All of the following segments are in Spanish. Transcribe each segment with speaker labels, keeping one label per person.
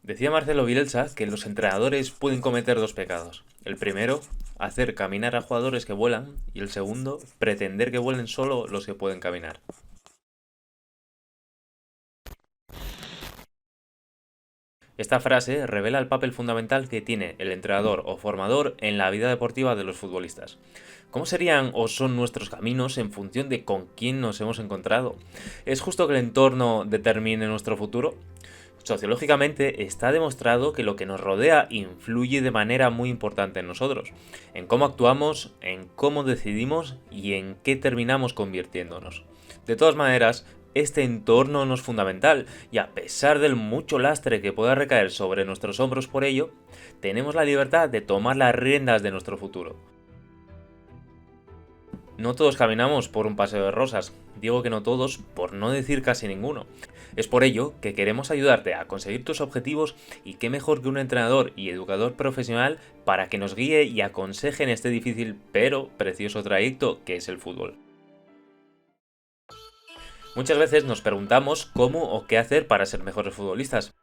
Speaker 1: Decía Marcelo Bielsa que los entrenadores pueden cometer dos pecados. El primero, hacer caminar a jugadores que vuelan, y el segundo, pretender que vuelen solo los que pueden caminar. Esta frase revela el papel fundamental que tiene el entrenador o formador en la vida deportiva de los futbolistas. ¿Cómo serían o son nuestros caminos en función de con quién nos hemos encontrado? ¿Es justo que el entorno determine nuestro futuro? Sociológicamente está demostrado que lo que nos rodea influye de manera muy importante en nosotros, en cómo actuamos, en cómo decidimos y en qué terminamos convirtiéndonos. De todas maneras, este entorno no es fundamental y a pesar del mucho lastre que pueda recaer sobre nuestros hombros por ello, tenemos la libertad de tomar las riendas de nuestro futuro. No todos caminamos por un paseo de rosas, digo que no todos, por no decir casi ninguno. Es por ello que queremos ayudarte a conseguir tus objetivos y qué mejor que un entrenador y educador profesional para que nos guíe y aconseje en este difícil pero precioso trayecto que es el fútbol. Muchas veces nos preguntamos cómo o qué hacer para ser mejores futbolistas.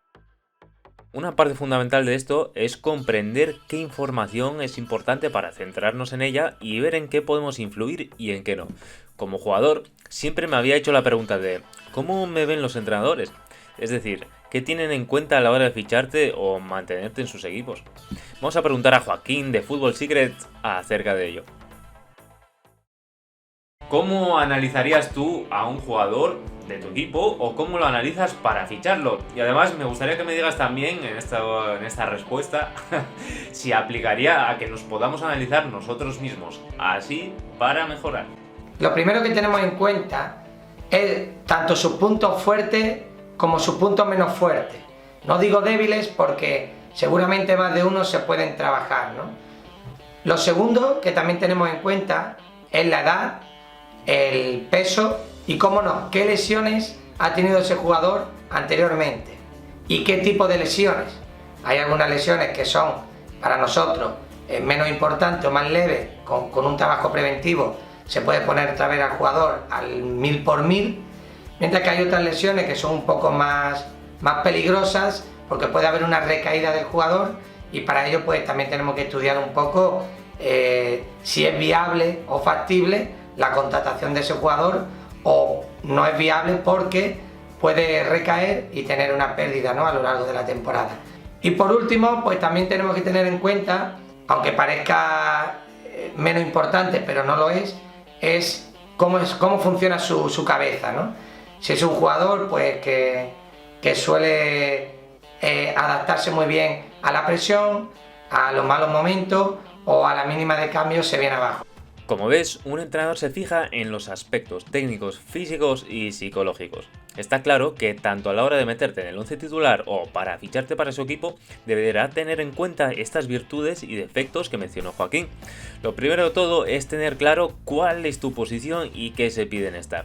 Speaker 1: Una parte fundamental de esto es comprender qué información es importante para centrarnos en ella y ver en qué podemos influir y en qué no. Como jugador, siempre me había hecho la pregunta de ¿cómo me ven los entrenadores? Es decir, ¿qué tienen en cuenta a la hora de ficharte o mantenerte en sus equipos? Vamos a preguntar a Joaquín de Football Secret acerca de ello. ¿Cómo analizarías tú a un jugador de tu equipo o cómo lo analizas para ficharlo? Y además me gustaría que me digas también en esta respuesta si aplicaría a que nos podamos analizar nosotros mismos, así para mejorar.
Speaker 2: Lo primero que tenemos en cuenta es tanto sus puntos fuertes como sus puntos menos fuertes. No digo débiles porque seguramente más de uno se pueden trabajar, ¿no? Lo segundo que también tenemos en cuenta es la edad, el peso y, cómo no, qué lesiones ha tenido ese jugador anteriormente y qué tipo de lesiones. Hay algunas lesiones que son para nosotros menos importantes o más leves, con un trabajo preventivo se puede poner otra vez al jugador al 1000 por 1000, mientras que hay otras lesiones que son un poco más peligrosas porque puede haber una recaída del jugador y para ello pues también tenemos que estudiar un poco si es viable o factible la contratación de ese jugador o no es viable porque puede recaer y tener una pérdida, ¿no?, a lo largo de la temporada. Y por último, pues también tenemos que tener en cuenta, aunque parezca menos importante, pero no lo es cómo funciona su cabeza, ¿no? Si es un jugador pues que suele adaptarse muy bien a la presión, a los malos momentos o a la mínima de cambio se viene abajo.
Speaker 1: Como ves, un entrenador se fija en los aspectos técnicos, físicos y psicológicos. Está claro que tanto a la hora de meterte en el once titular o para ficharte para su equipo, deberá tener en cuenta estas virtudes y defectos que mencionó Joaquín. Lo primero de todo es tener claro cuál es tu posición y qué se pide en estar.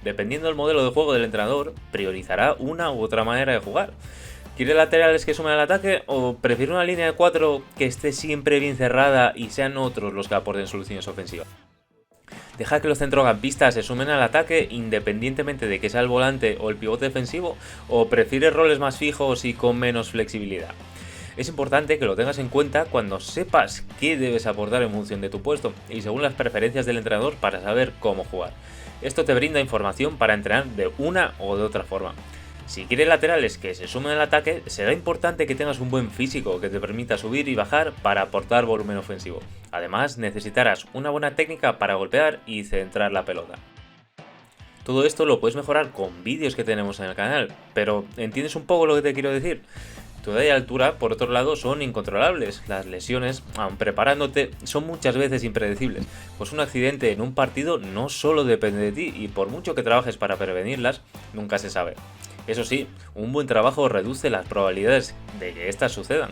Speaker 1: Dependiendo del modelo de juego del entrenador, priorizará una u otra manera de jugar. ¿Quiere laterales que sumen al ataque o prefiere una línea de 4 que esté siempre bien cerrada y sean otros los que aporten soluciones ofensivas? ¿Deja que los centrocampistas se sumen al ataque independientemente de que sea el volante o el pivote defensivo o prefiere roles más fijos y con menos flexibilidad? Es importante que lo tengas en cuenta cuando sepas qué debes aportar en función de tu puesto y según las preferencias del entrenador para saber cómo jugar. Esto te brinda información para entrenar de una o de otra forma. Si quieres laterales que se sumen al ataque, será importante que tengas un buen físico que te permita subir y bajar para aportar volumen ofensivo. Además, necesitarás una buena técnica para golpear y centrar la pelota. Todo esto lo puedes mejorar con vídeos que tenemos en el canal, pero ¿entiendes un poco lo que te quiero decir? Tu edad y altura, por otro lado, son incontrolables. Las lesiones, aun preparándote, son muchas veces impredecibles, pues un accidente en un partido no solo depende de ti y por mucho que trabajes para prevenirlas, nunca se sabe. Eso sí, un buen trabajo reduce las probabilidades de que éstas sucedan.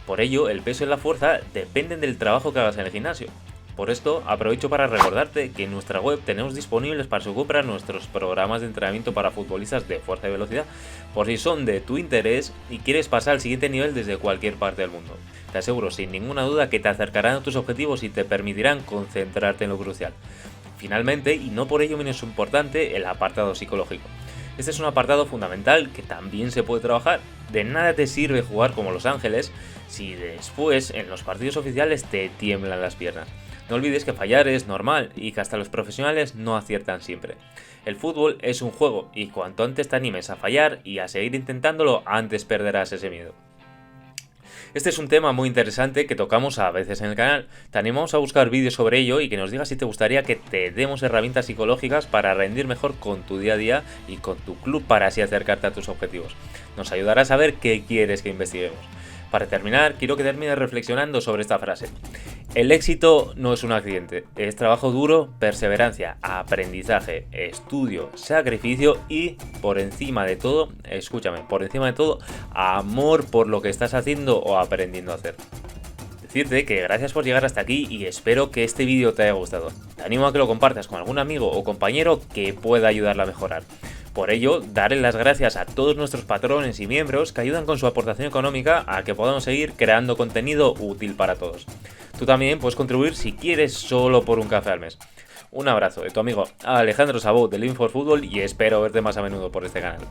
Speaker 1: Por ello, el peso y la fuerza dependen del trabajo que hagas en el gimnasio. Por esto, aprovecho para recordarte que en nuestra web tenemos disponibles para su compra nuestros programas de entrenamiento para futbolistas de fuerza y velocidad, por si son de tu interés y quieres pasar al siguiente nivel desde cualquier parte del mundo. Te aseguro sin ninguna duda que te acercarán a tus objetivos y te permitirán concentrarte en lo crucial. Finalmente, y no por ello menos importante, el apartado psicológico. Este es un apartado fundamental que también se puede trabajar. De nada te sirve jugar como Los Ángeles si después en los partidos oficiales te tiemblan las piernas. No olvides que fallar es normal y que hasta los profesionales no aciertan siempre. El fútbol es un juego y cuanto antes te animes a fallar y a seguir intentándolo, antes perderás ese miedo. Este es un tema muy interesante que tocamos a veces en el canal. Te animamos a buscar vídeos sobre ello y que nos digas si te gustaría que te demos herramientas psicológicas para rendir mejor con tu día a día y con tu club para así acercarte a tus objetivos. Nos ayudará a saber qué quieres que investiguemos. Para terminar, quiero que termines reflexionando sobre esta frase. El éxito no es un accidente, es trabajo duro, perseverancia, aprendizaje, estudio, sacrificio y, por encima de todo, escúchame, por encima de todo, amor por lo que estás haciendo o aprendiendo a hacer. Decirte que gracias por llegar hasta aquí y espero que este vídeo te haya gustado. Te animo a que lo compartas con algún amigo o compañero que pueda ayudarla a mejorar. Por ello, daré las gracias a todos nuestros patrones y miembros que ayudan con su aportación económica a que podamos seguir creando contenido útil para todos. Tú también puedes contribuir si quieres solo por un café al mes. Un abrazo de tu amigo Alejandro Sabó de Living for Football y espero verte más a menudo por este canal.